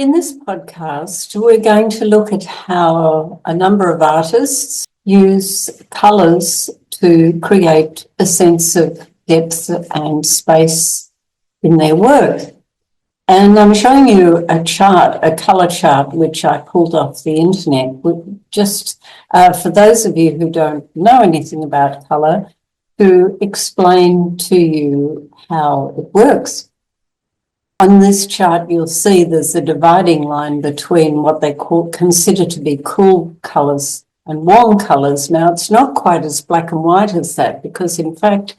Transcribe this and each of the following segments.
In this podcast, we're going to look at how a number of artists use colours to create a sense of depth and space in their work. And I'm showing you a chart, a colour chart, which I pulled off the internet, just for those of you who don't know anything about colour, to explain to you how it works. On this chart, you'll see there's a dividing line between what they consider to be cool colours and warm colours. Now, it's not quite as black and white as that, because in fact,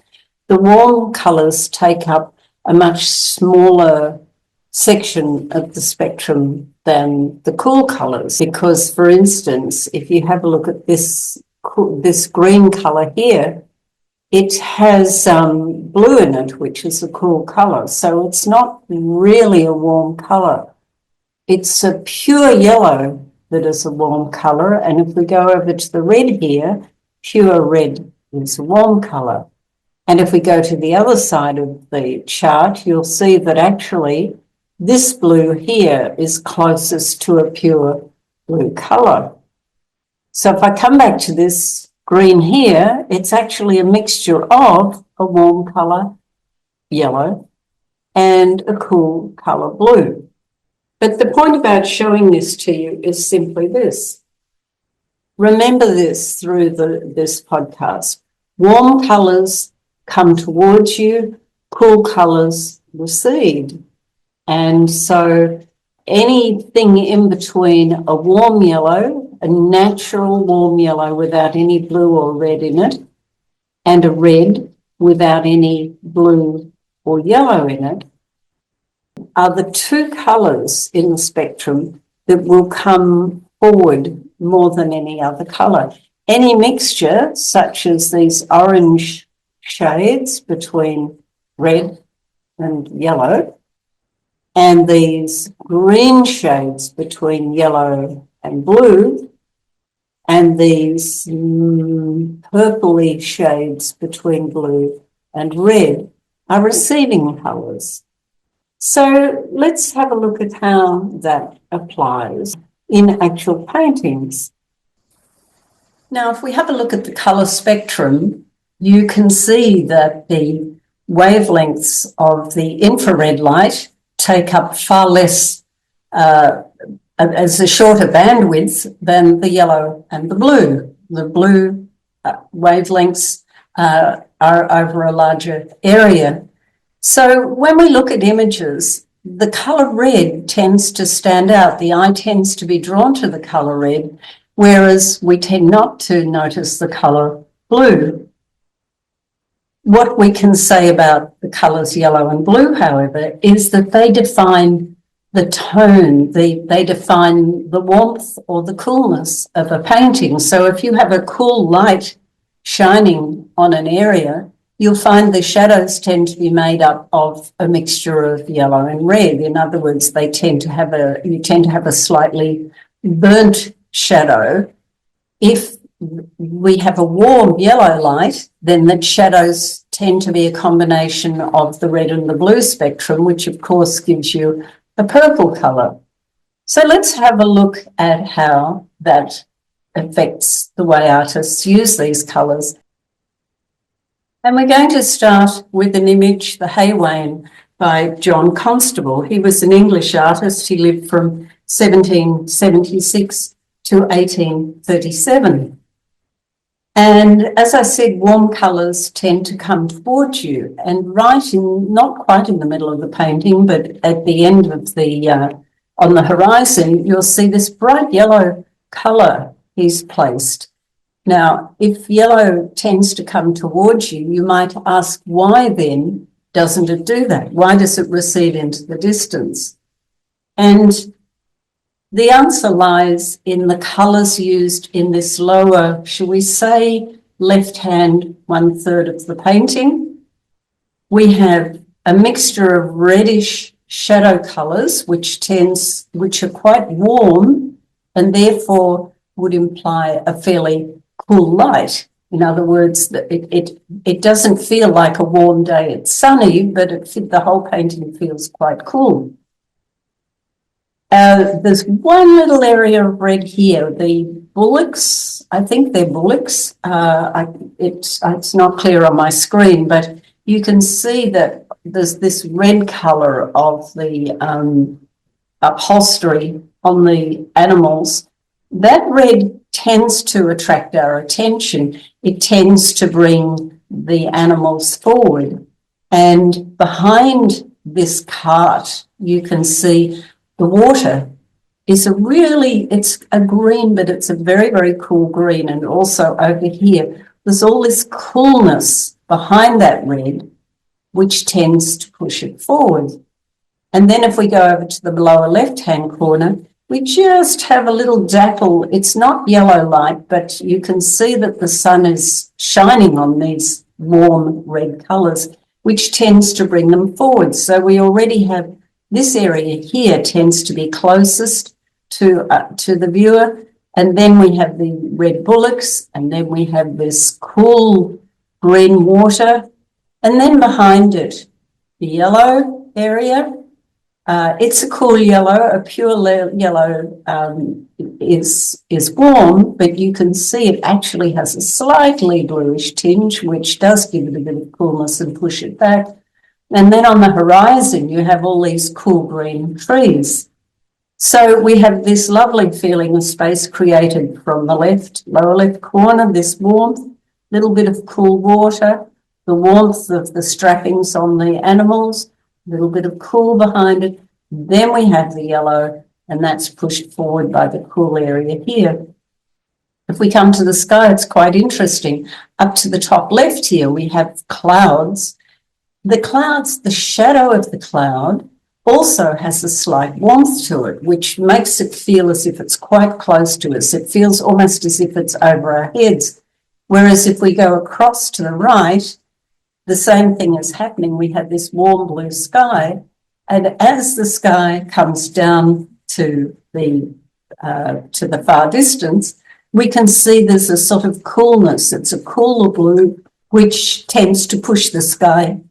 the warm colours take up a much smaller section of the spectrum than the cool colours. Because, for instance, if you have a look at this green colour here, it has blue in it, which is a cool colour. So it's not really a warm colour. It's a pure yellow that is a warm colour. And if we go over to the red here, pure red is a warm colour. And if we go to the other side of the chart, you'll see that actually this blue here is closest to a pure blue colour. So if I come back to this green here, it's actually a mixture of a warm colour, yellow, and a cool colour, blue. But the point about showing this to you is simply this. Remember this through this podcast. Warm colours come towards you, cool colours recede. And so anything in between a warm yellow, a natural warm yellow without any blue or red in it, and a red without any blue or yellow in it, are the two colours in the spectrum that will come forward more than any other colour. Any mixture, such as these orange shades between red and yellow, and these green shades between yellow and blue, and these purpley shades between blue and red, are receiving colours. So let's have a look at how that applies in actual paintings. Now, if we have a look at the colour spectrum, you can see that the wavelengths of the infrared light take up far less as a shorter bandwidth than the yellow and the blue. The blue wavelengths are over a larger area. So when we look at images, the colour red tends to stand out. The eye tends to be drawn to the colour red, whereas we tend not to notice the colour blue. What we can say about the colours yellow and blue, however, is that they define the tone, they define the warmth or the coolness of a painting. So if you have a cool light shining on an area, you'll find the shadows tend to be made up of a mixture of yellow and red. In other words, you tend to have a slightly burnt shadow. If we have a warm yellow light, then the shadows tend to be a combination of the red and the blue spectrum, which of course gives you a purple colour. So let's have a look at how that affects the way artists use these colours. And we're going to start with an image, The Haywain, by John Constable. He was an English artist. He lived from 1776 to 1837. And as I said, warm colours tend to come towards you, and not quite in the middle of the painting, but at the end of on the horizon, you'll see this bright yellow colour he's placed. Now, if yellow tends to come towards you, you might ask, why then doesn't it do that? Why does it recede into the distance? And the answer lies in the colours used in this lower, shall we say, left-hand 1/3 of the painting. We have a mixture of reddish shadow colours, which are quite warm and therefore would imply a fairly cool light. In other words, it doesn't feel like a warm day. It's sunny, but the whole painting feels quite cool. There's one little area of red here. The bullocks, I think they're bullocks. It's not clear on my screen, but you can see that there's this red colour of the upholstery on the animals. That red tends to attract our attention. It tends to bring the animals forward. And behind this cart, you can see the water is it's a green, but it's a very, very cool green. And also over here, there's all this coolness behind that red, which tends to push it forward. And then if we go over to the lower left-hand corner, we just have a little dapple. It's not yellow light, but you can see that the sun is shining on these warm red colours, which tends to bring them forward. So we already have this area here tends to be closest to the viewer. And then we have the red bullocks, and then we have this cool green water. And then behind it, the yellow area. It's a cool yellow. A pure yellow is warm, but you can see it actually has a slightly bluish tinge, which does give it a bit of coolness and push it back. And then on the horizon, you have all these cool green trees. So we have this lovely feeling of space created from the lower left corner, this warmth, little bit of cool water, the warmth of the strappings on the animals, a little bit of cool behind it. Then we have the yellow, and that's pushed forward by the cool area here. If we come to the sky, it's quite interesting. Up to the top left here, we have clouds. The clouds, the shadow of the cloud also has a slight warmth to it, which makes it feel as if it's quite close to us. It feels almost as if it's over our heads. Whereas if we go across to the right, the same thing is happening. We have this warm blue sky, and as the sky comes down to the far distance, we can see there's a sort of coolness. It's a cooler blue, which tends to push the sky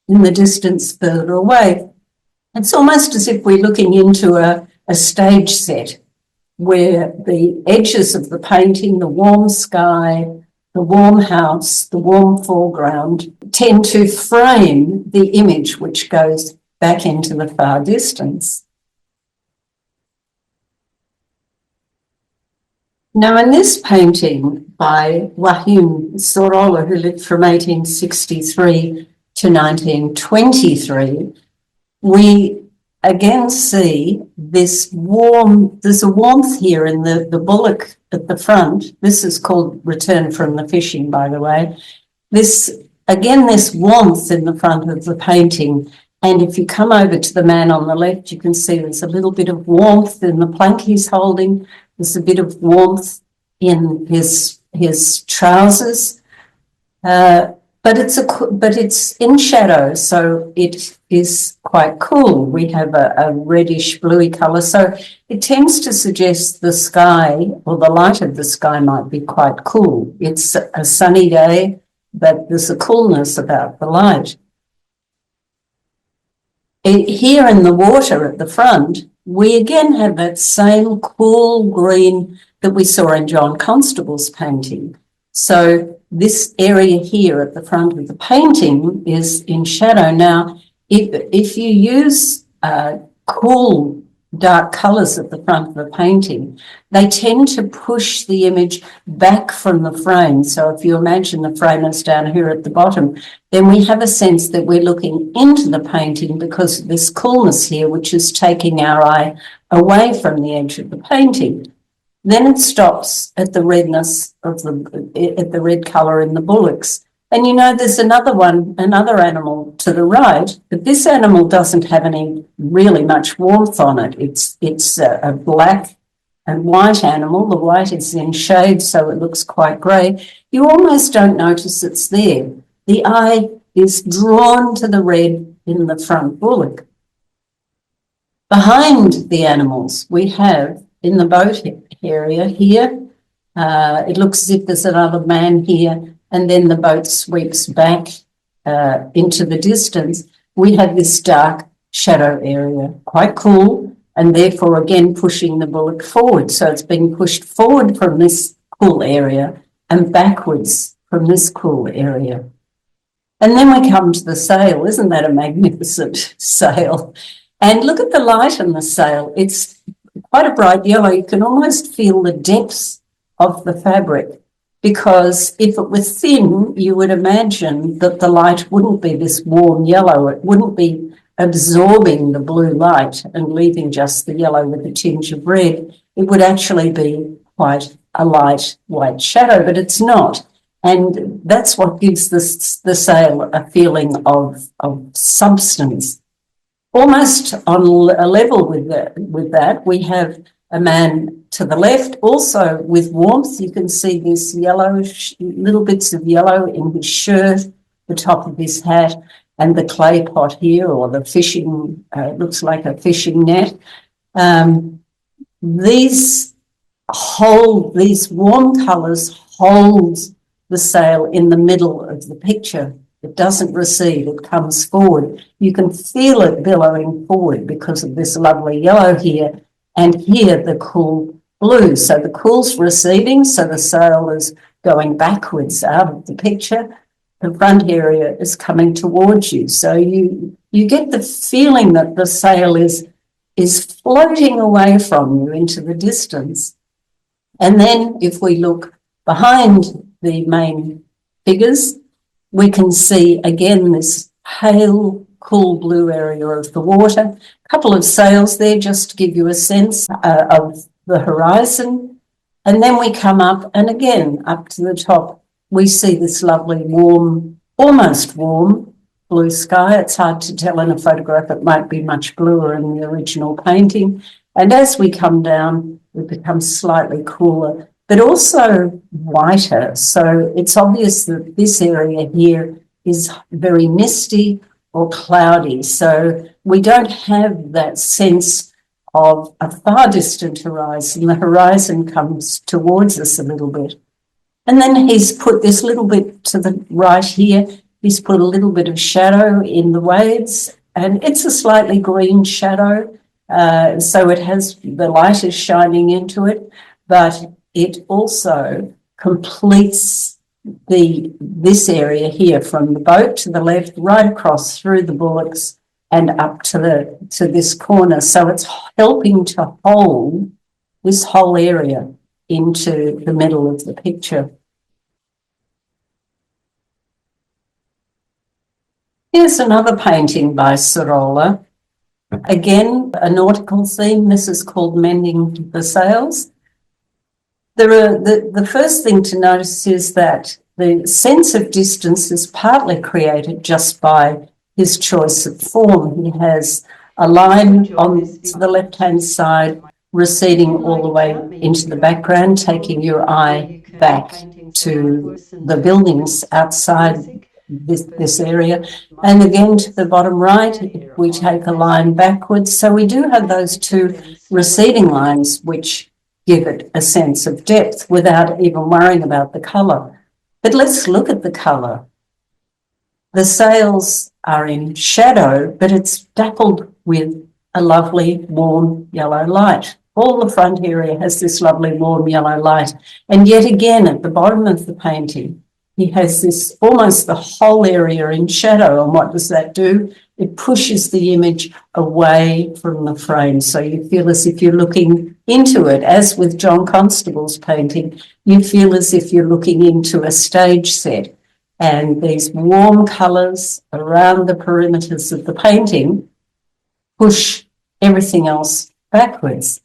in the distance further away. It's almost as if we're looking into a stage set where the edges of the painting, the warm sky, the warm house, the warm foreground tend to frame the image which goes back into the far distance. Now, in this painting by Joaquin Sorolla, who lived from 1863 to 1923, we again see this there's a warmth here in the bullock at the front. This is called Return from the Fishing, by the way. This warmth in the front of the painting. And if you come over to the man on the left, you can see there's a little bit of warmth in the plank he's holding. There's a bit of warmth in his trousers. But it's in shadow, so it is quite cool. We have a reddish bluey colour, so it tends to suggest the sky, or the light of the sky, might be quite cool. It's a sunny day, but there's a coolness about the light. Here in the water at the front, we again have that same cool green that we saw in John Constable's painting. So this area here at the front of the painting is in shadow. Now, if you use cool dark colours at the front of the painting, they tend to push the image back from the frame. So if you imagine the frame is down here at the bottom, then we have a sense that we're looking into the painting because of this coolness here, which is taking our eye away from the edge of the painting. Then it stops at the redness of the red colour in the bullocks. And you know, there's another animal to the right, but this animal doesn't have any really much warmth on it. It's a black and white animal. The white is in shade, so it looks quite grey. You almost don't notice it's there. The eye is drawn to the red in the front bullock. Behind the animals, we have in the boat area here, it looks as if there's another man here, and then the boat sweeps back into the distance. We have this dark shadow area, quite cool, and therefore again pushing the bullet forward. So it's being pushed forward from this cool area and backwards from this cool area. And then we come to the sail. Isn't that a magnificent sail? And look at the light on the sail. It's quite a bright yellow. You can almost feel the depths of the fabric, because if it was thin, you would imagine that the light wouldn't be this warm yellow. It wouldn't be absorbing the blue light and leaving just the yellow with a tinge of red. It would actually be quite a light white shadow, but it's not. And that's what gives the sail a feeling of substance. Almost on a level with that, we have a man to the left, also with warmth. You can see this yellow, little bits of yellow in his shirt, the top of his hat, and the clay pot here, or the fishing, looks like a fishing net. These warm colours hold the sail in the middle of the picture. It doesn't recede, it comes forward. You can feel it billowing forward because of this lovely yellow here, and here the cool blue. So the cool's receding, so the sail is going backwards out of the picture. The front area is coming towards you. So you get the feeling that the sail is floating away from you into the distance. And then if we look behind the main figures, we can see again this pale, cool blue area of the water. A couple of sails there just to give you a sense of the horizon. And then we come up, and again, up to the top, we see this lovely warm, almost warm blue sky. It's hard to tell in a photograph. It might be much bluer in the original painting. And as we come down, it becomes slightly cooler, but also whiter. So it's obvious that this area here is very misty or cloudy. So we don't have that sense of a far distant horizon. The horizon comes towards us a little bit. And then he's put this little bit to the right here. He's put a little bit of shadow in the waves, and it's a slightly green shadow. So it has, the light is shining into it, but it also completes this area here from the boat to the left, right across through the bullocks and up to this corner. So it's helping to hold this whole area into the middle of the picture. Here's another painting by Sorolla. Again, a nautical theme. This is called Mending the Sails. The first thing to notice is that the sense of distance is partly created just by his choice of form. He has a line on the left-hand side receding all the way into the background, taking your eye back to the buildings outside this area. And again, to the bottom right, we take a line backwards. So we do have those two receding lines, which give it a sense of depth without even worrying about the colour. But let's look at the colour. The sails are in shadow, but it's dappled with a lovely warm yellow light. All the front area has this lovely warm yellow light. And yet again, at the bottom of the painting, he has this, almost the whole area in shadow. And what does that do? It pushes the image away from the frame. So you feel as if you're looking into it, as with John Constable's painting, you feel as if you're looking into a stage set. And these warm colours around the perimeters of the painting push everything else backwards.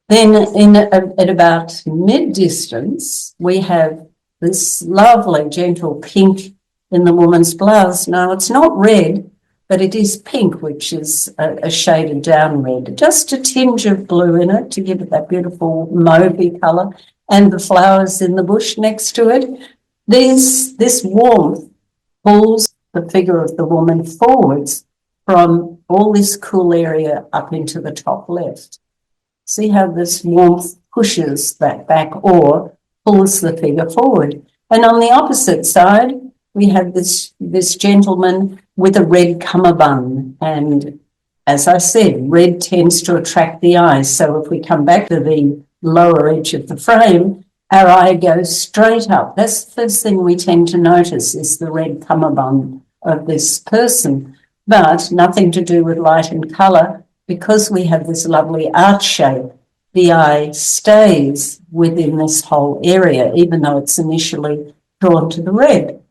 Then at about mid-distance, we have this lovely gentle pink in the woman's blouse. Now, it's not red, but it is pink, which is a shaded down red, just a tinge of blue in it to give it that beautiful mauvey colour, and the flowers in the bush next to it. This warmth pulls the figure of the woman forwards from all this cool area up into the top left. See how this warmth pushes that back or pulls the figure forward. And on the opposite side, we have this gentleman with a red cummerbund, and as I said, red tends to attract the eye. So if we come back to the lower edge of the frame, our eye goes straight up. That's the first thing we tend to notice is the red cummerbund of this person, but nothing to do with light and colour. Because we have this lovely arch shape, the eye stays within this whole area, even though it's initially drawn to the red.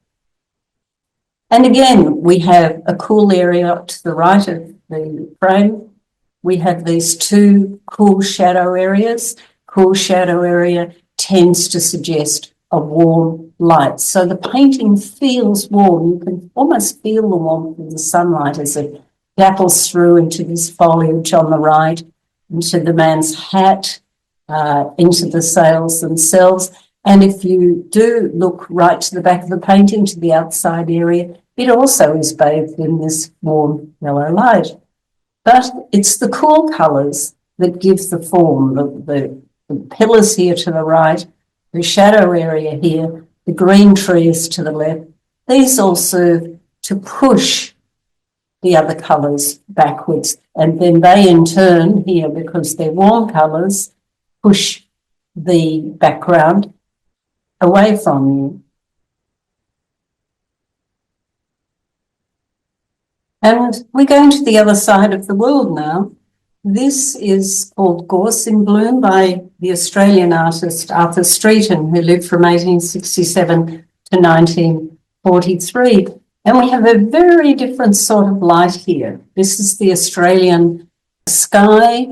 And again, we have a cool area up to the right of the frame. We have these two cool shadow areas. Cool shadow area tends to suggest a warm light. So the painting feels warm. You can almost feel the warmth of the sunlight as it dapples through into this foliage on the right, into the man's hat, into the sails themselves. And if you do look right to the back of the painting, to the outside area, it also is bathed in this warm yellow light. But it's the cool colours that give the form, the pillars here to the right, the shadow area here, the green trees to the left. These all serve to push the other colours backwards, and then they in turn here, because they're warm colours, push the background away from you. And we're going to the other side of the world now. This is called Gorse in Bloom by the Australian artist Arthur Streeton, who lived from 1867 to 1943. And we have a very different sort of light here. This is the Australian sky.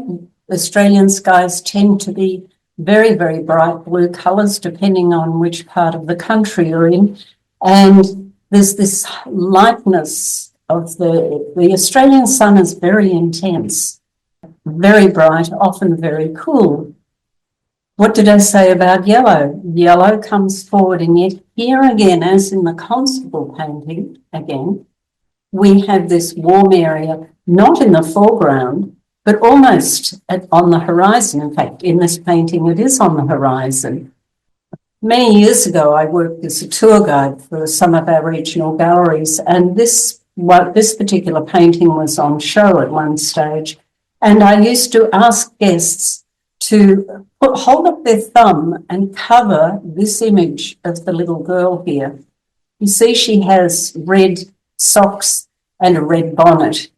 Australian skies tend to be very, very bright blue colours, depending on which part of the country you're in. And there's this lightness of the Australian sun is very intense, very bright, often very cool. What did I say about yellow? Yellow comes forward, and yet here again, as in the Constable painting, again, we have this warm area, not in the foreground, but almost on the horizon. In fact, in this painting, it is on the horizon. Many years ago, I worked as a tour guide for some of our regional galleries, and this particular painting was on show at one stage, and I used to ask guests to hold up their thumb and cover this image of the little girl here. You see she has red socks and a red bonnet.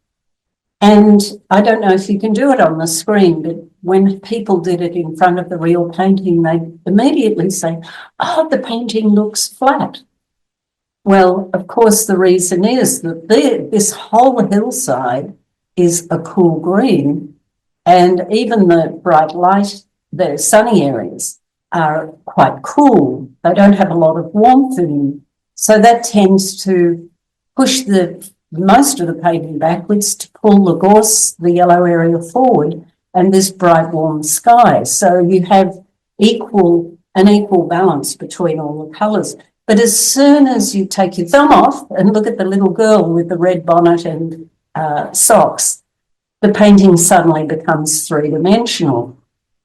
And I don't know if you can do it on the screen, but when people did it in front of the real painting, they immediately say, "Oh, the painting looks flat." Well, of course, the reason is that this whole hillside is a cool green, and even the bright light, the sunny areas are quite cool. They don't have a lot of warmth in them. So that tends to push most of the painting backwards to pull the gorse, the yellow area forward, and this bright warm sky. So you have an equal balance between all the colours. But as soon as you take your thumb off and look at the little girl with the red bonnet and socks, the painting suddenly becomes three-dimensional.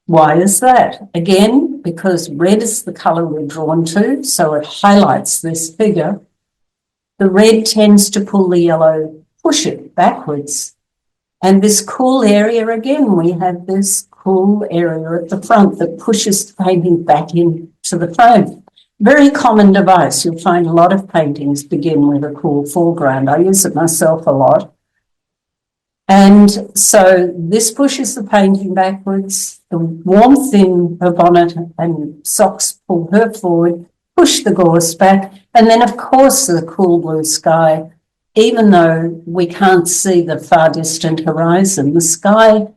Why is that? Again, because red is the colour we're drawn to, so it highlights this figure. The red tends to pull the yellow, push it backwards. And this cool area, again, we have this cool area at the front that pushes the painting back into the frame. Very common device. You'll find a lot of paintings begin with a cool foreground. I use it myself a lot. And so this pushes the painting backwards. The warmth in her bonnet and socks pull her forward, push the gorse back, and then, of course, the cool blue sky. Even though we can't see the far distant horizon, the sky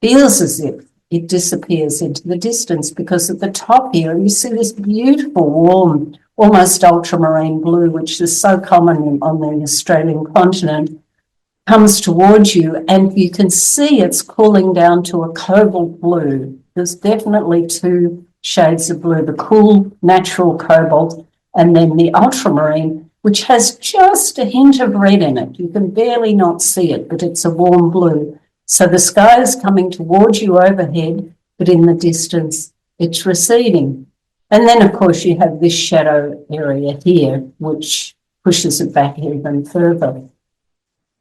feels as if it disappears into the distance, because at the top here, you see this beautiful, warm, almost ultramarine blue, which is so common on the Australian continent, comes towards you, and you can see it's cooling down to a cobalt blue. There's definitely two shades of blue, the cool natural cobalt and then the ultramarine, which has just a hint of red in it. You can barely not see it, but it's a warm blue. So the sky is coming towards you overhead, but in the distance it's receding. And then, of course, you have this shadow area here, which pushes it back even further.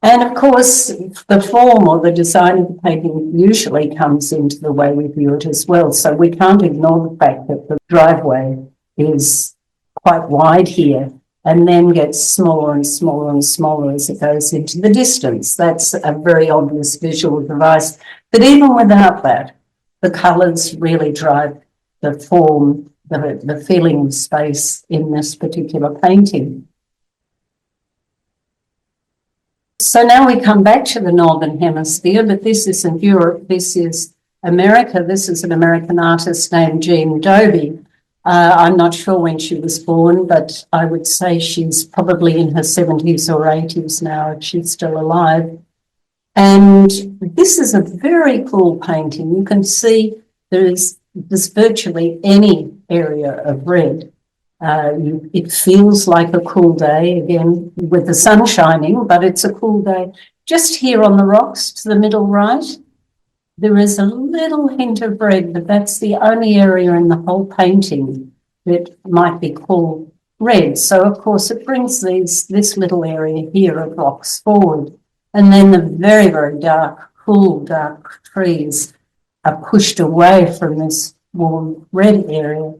And of course, the form or the design of the painting usually comes into the way we view it as well. So we can't ignore the fact that the driveway is quite wide here and then gets smaller and smaller and smaller as it goes into the distance. That's a very obvious visual device. But even without that, the colours really drive the form, the feeling of space in this particular painting. So now we come back to the Northern Hemisphere, but this isn't Europe, this is America. This is an American artist named Jeanne Dobie. I'm not sure when she was born, but I would say she's probably in her 70s or 80s now, if she's still alive. And this is a very cool painting. You can see there's virtually any area of red. It feels like a cool day, again, with the sun shining, but it's a cool day. Just here on the rocks to the middle right, there is a little hint of red, but that's the only area in the whole painting that might be called red. So, of course, it brings this little area here of rocks forward. And then the very, very dark, cool, dark trees are pushed away from this warm red area.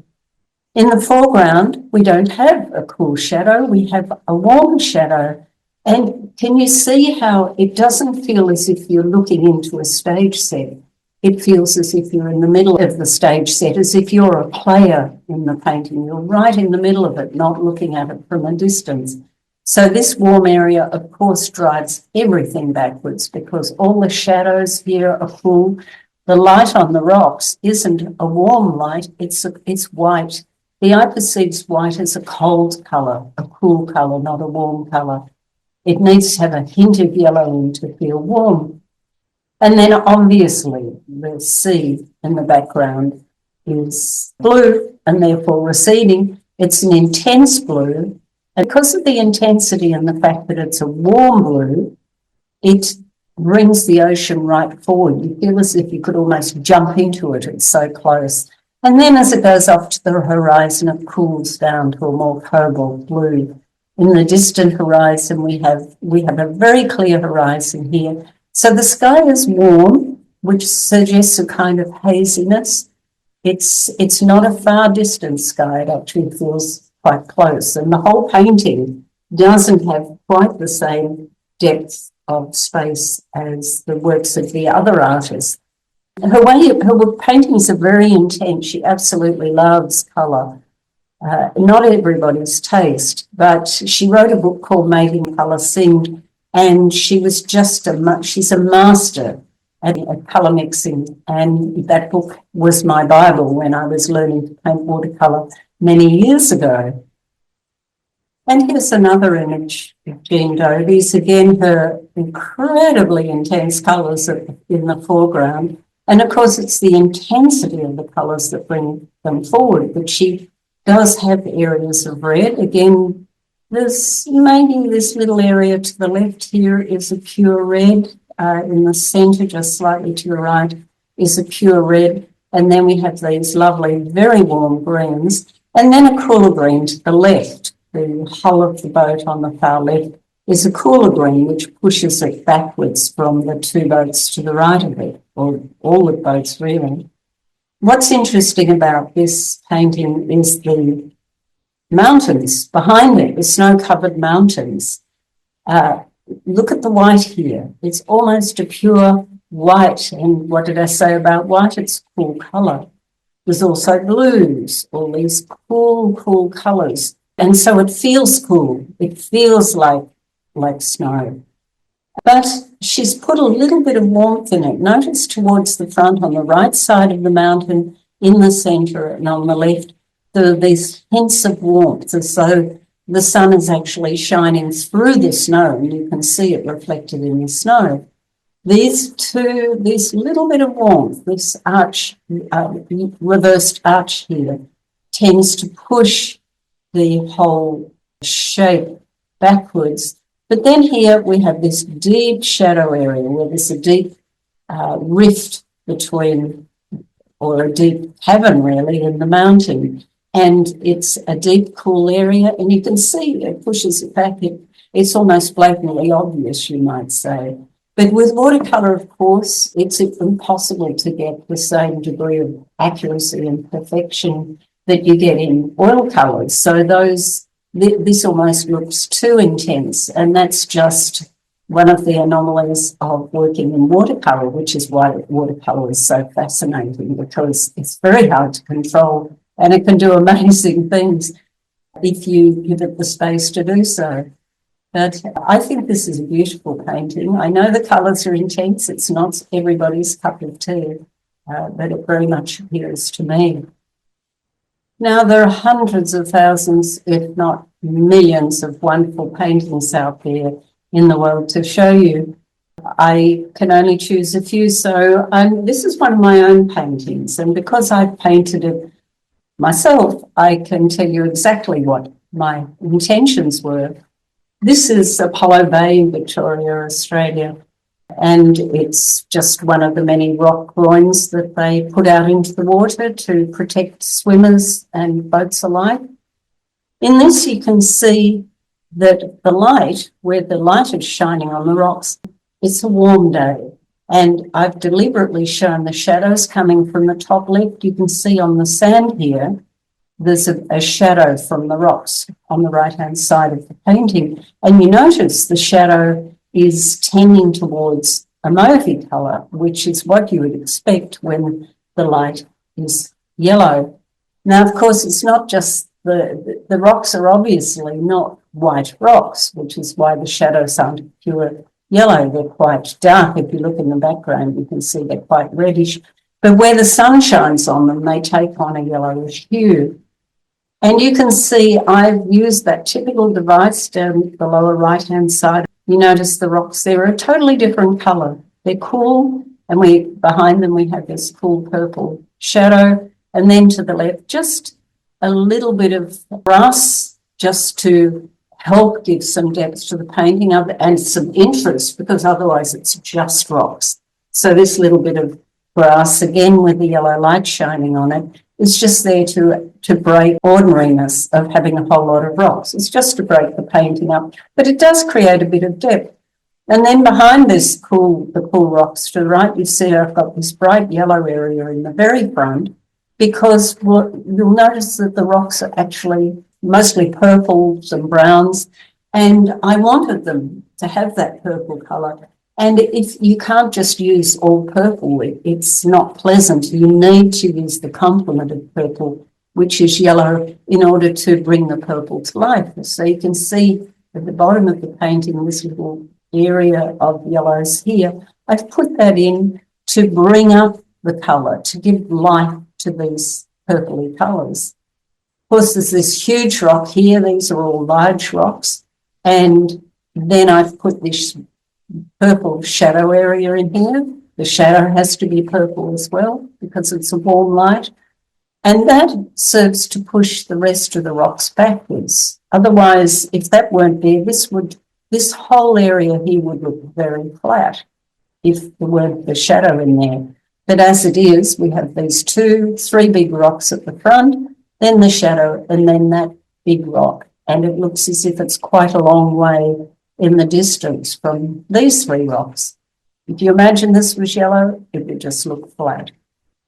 In the foreground, we don't have a cool shadow, we have a warm shadow. And can you see how it doesn't feel as if you're looking into a stage set? It feels as if you're in the middle of the stage set, as if you're a player in the painting. You're right in the middle of it, not looking at it from a distance. So this warm area, of course, drives everything backwards because all the shadows here are cool. The light on the rocks isn't a warm light, it's white. The eye perceives white as a cold colour, a cool colour, not a warm colour. It needs to have a hint of yellow in to feel warm. And then obviously the sea in the background is blue and therefore receding. It's an intense blue. And because of the intensity and the fact that it's a warm blue, it brings the ocean right forward. You feel as if you could almost jump into it. It's so close. And then as it goes off to the horizon, it cools down to a more cobalt blue. In the distant horizon, we have a very clear horizon here. So the sky is warm, which suggests a kind of haziness. It's not a far distant sky. It actually feels quite close. And the whole painting doesn't have quite the same depth of space as the works of the other artists. Her paintings are very intense. She absolutely loves colour. Not everybody's taste, but she wrote a book called Making Colour Sing, and she's a master at colour mixing. And that book was my Bible when I was learning to paint watercolour many years ago. And here's another image of Jeanne Dobie's, again, her incredibly intense colours in the foreground. And of course, it's the intensity of the colours that bring them forward. But she does have areas of red. Again, there's maybe this little area to the left here is a pure red. In the centre, just slightly to your right, is a pure red. And then we have these lovely, very warm greens. And then a cooler green to the left. The hull of the boat on the far left is a cooler green, which pushes it backwards from the two boats to the right of it, or all the boats really. What's interesting about this painting is the mountains behind it, the snow-covered mountains. Look at the white here. It's almost a pure white. And what did I say about white? It's a cool colour. There's also blues, all these cool colours. And so it feels cool. It feels like snow. But she's put a little bit of warmth in it. Notice towards the front on the right side of the mountain, in the centre and on the left, there are these hints of warmth as though the sun is actually shining through the snow and you can see it reflected in the snow. This little bit of warmth, this arch, reversed arch here, tends to push the whole shape backwards. But then here we have this deep shadow area where there's a deep rift between, or a deep cavern really, in the mountain. And it's a deep, cool area, and you can see it pushes it back. it's almost blatantly obvious, you might say. But with watercolour, of course, it's impossible to get the same degree of accuracy and perfection that you get in oil colours. So this almost looks too intense, and that's just one of the anomalies of working in watercolour, which is why watercolour is so fascinating, because it's very hard to control and it can do amazing things if you give it the space to do so. But I think this is a beautiful painting. I know the colours are intense. It's not everybody's cup of tea, but it very much appeals to me. Now, there are hundreds of thousands, if not millions, of wonderful paintings out there in the world to show you. I can only choose a few. So this is one of my own paintings. And because I've painted it myself, I can tell you exactly what my intentions were. This is Apollo Bay in Victoria, Australia. And it's just one of the many rock groins that they put out into the water to protect swimmers and boats alike. In this, you can see that the light, where the light is shining on the rocks, it's a warm day. And I've deliberately shown the shadows coming from the top left. You can see on the sand here, there's a shadow from the rocks on the right-hand side of the painting. And you notice the shadow is tending towards a mauvey colour, which is what you would expect when the light is yellow. Now, of course, it's not just the rocks are obviously not white rocks, which is why the shadows aren't pure yellow. They're quite dark. If you look in the background, you can see they're quite reddish. But where the sun shines on them, they take on a yellowish hue. And you can see I've used that typical device down the lower right-hand side. You notice the rocks there are a totally different colour. They're cool, and behind them we have this cool purple shadow. And then to the left, just a little bit of grass just to help give some depth to the painting and some interest, because otherwise it's just rocks. So this little bit of grass, again with the yellow light shining on it, is just there to break ordinariness of having a whole lot of rocks. It's just to break the painting up, but it does create a bit of depth. And then behind the cool rocks to the right, you see I've got this bright yellow area in the very front, because you'll notice that the rocks are actually mostly purples and browns, and I wanted them to have that purple colour. And if you can't just use all purple, it's not pleasant. You need to use the complement of purple, which is yellow, in order to bring the purple to life. So you can see at the bottom of the painting, this little area of yellows here. I've put that in to bring up the colour, to give life to these purpley colours. Of course, there's this huge rock here. These are all large rocks. And then I've put this purple shadow area in here. The shadow has to be purple as well, because it's a warm light. And that serves to push the rest of the rocks backwards. Otherwise, if that weren't there, this whole area here would look very flat if there weren't the shadow in there. But as it is, we have these three big rocks at the front, then the shadow, and then that big rock. And it looks as if it's quite a long way in the distance from these three rocks. If you imagine this was yellow, it would just look flat.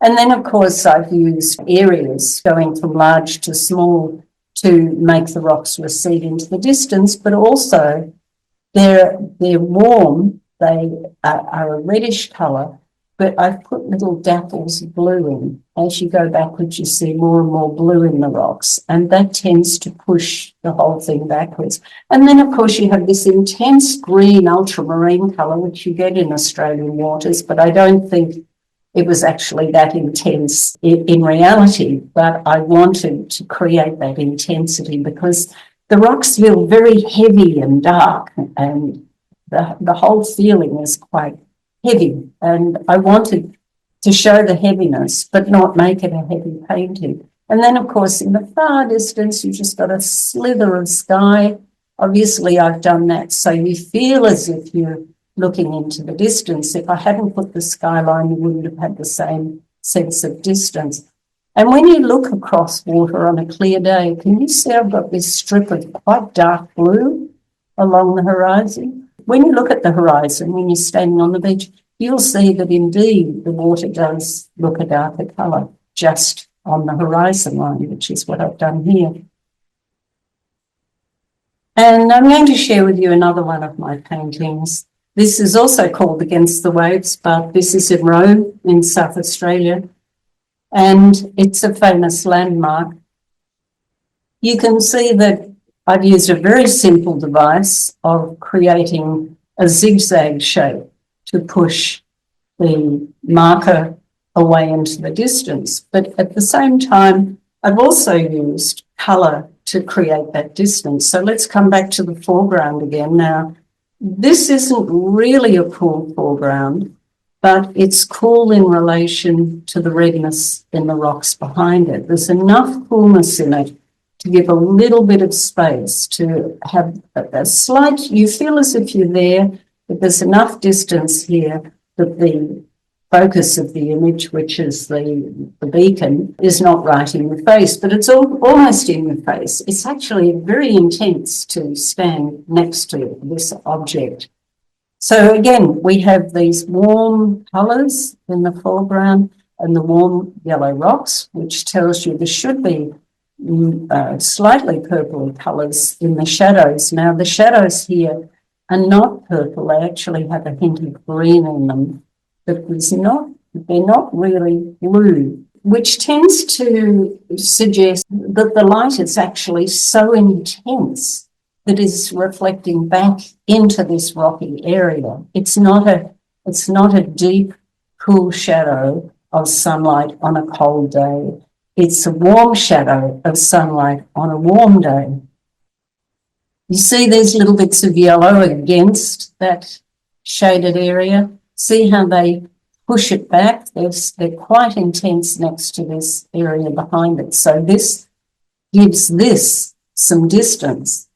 And then, of course, I've used areas going from large to small to make the rocks recede into the distance, but also they're warm, they are a reddish colour, but I've put little dapples of blue in. As you go backwards, you see more and more blue in the rocks, and that tends to push the whole thing backwards. And then, of course, you have this intense green ultramarine colour, which you get in Australian waters, but I don't think it was actually that intense in reality, but I wanted to create that intensity because the rocks feel very heavy and dark, and the whole feeling is quite heavy. And I wanted to show the heaviness, but not make it a heavy painting. And then, of course, in the far distance, you just got a slither of sky. Obviously, I've done that so you feel as if you're looking into the distance. If I hadn't put the skyline, you wouldn't have had the same sense of distance. And when you look across water on a clear day, can you see I've got this strip of quite dark blue along the horizon. When you look at the horizon, when you're standing on the beach, you'll see that indeed the water does look a darker colour just on the horizon line, which is what I've done here. And I'm going to share with you another one of my paintings. This is also called Against the Waves, but this is in Rome in South Australia, and it's a famous landmark. You can see that I've used a very simple device of creating a zigzag shape to push the marker away into the distance. But at the same time, I've also used colour to create that distance. So let's come back to the foreground again. Now, this isn't really a cool foreground, but it's cool in relation to the redness in the rocks behind it. There's enough coolness in it to give a little bit of space, to have a slight, you feel as if you're there, but there's enough distance here that the focus of the image, which is the beacon, is not right in your face, but it's almost in your face. It's actually very intense to stand next to this object. So again, we have these warm colours in the foreground and the warm yellow rocks, which tells you there should be slightly purple colours in the shadows. Now, the shadows here are not purple. They actually have a hint of green in them, but they're not really blue, which tends to suggest that the light is actually so intense that is reflecting back into this rocky area. It's not a deep, cool shadow of sunlight on a cold day. It's a warm shadow of sunlight on a warm day. You see these little bits of yellow against that shaded area? See how they push it back? They're quite intense next to this area behind it. So this gives this some distance.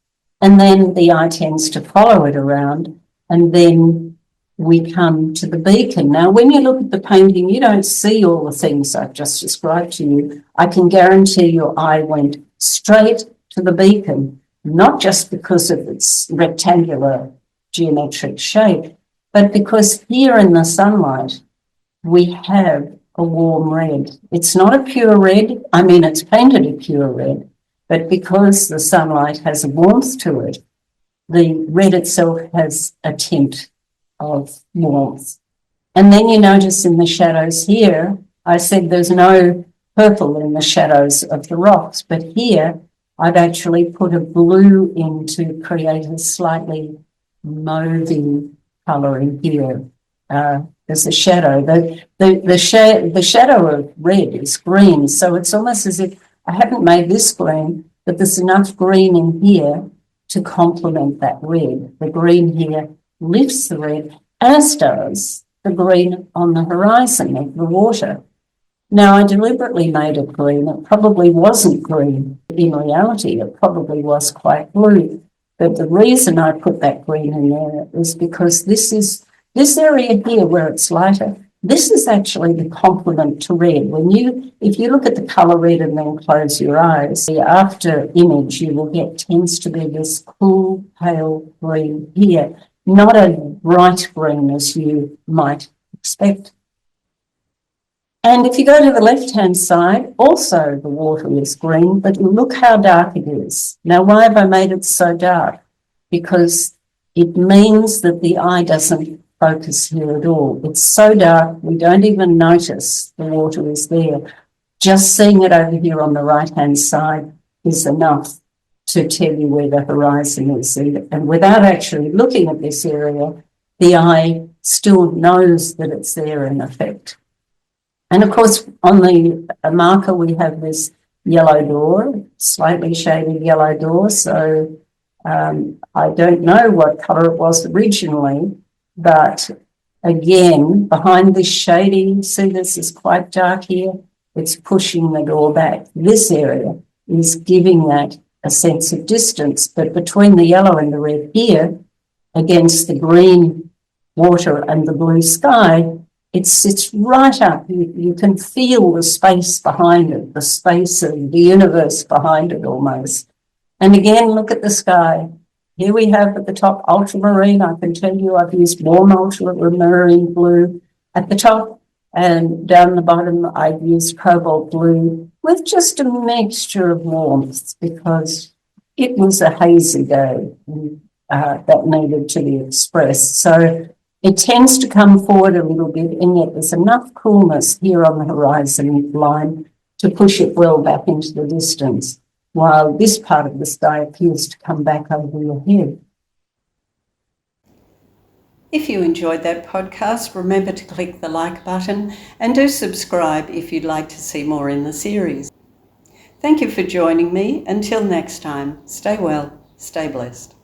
And then the eye tends to follow it around, and then we come to the beacon. Now, when you look at the painting, you don't see all the things I've just described to you. I can guarantee your eye went straight to the beacon, not just because of its rectangular geometric shape, but because here in the sunlight, we have a warm red. It's not a pure red. I mean, it's painted a pure red, but because the sunlight has a warmth to it, the red itself has a tint of warmth. And then you notice in the shadows here, I said there's no purple in the shadows of the rocks, but here I've actually put a blue in to create a slightly mauvey colour in here. There's a shadow. The shadow of red is green, so it's almost as if I haven't made this green, but there's enough green in here to complement that red. The green here lifts the red, as does the green on the horizon of the water. Now, I deliberately made it green. It probably wasn't green. In reality, it probably was quite blue. But the reason I put that green in there is because this area here where it's lighter, this is actually the complement to red. If you look at the colour red and then close your eyes, the after image you will get tends to be this cool, pale green here, not a bright green as you might expect. And if you go to the left-hand side, also the water is green, but look how dark it is. Now, why have I made it so dark? Because it means that the eye doesn't focus here at all. It's so dark, we don't even notice the water is there. Just seeing it over here on the right-hand side is enough to tell you where the horizon is. And without actually looking at this area, the eye still knows that it's there in effect. And of course, on the marker, we have this yellow door, slightly shaded yellow door. So I don't know what colour it was originally, but again, behind this shading, see this is quite dark here, it's pushing the door back. This area is giving that a sense of distance, but between the yellow and the red here, against the green water and the blue sky, it sits right up. You can feel the space behind it, the space of the universe behind it almost. And again, look at the sky. Here we have at the top ultramarine. I can tell you I've used warm ultramarine blue at the top, and down the bottom I've used cobalt blue with just a mixture of warmth because it was a hazy day that needed to be expressed. So it tends to come forward a little bit, and yet there's enough coolness here on the horizon line to push it well back into the distance, while this part of the sky appears to come back over your head. If you enjoyed that podcast, remember to click the like button and do subscribe if you'd like to see more in the series. Thank you for joining me. Until next time, stay well, stay blessed.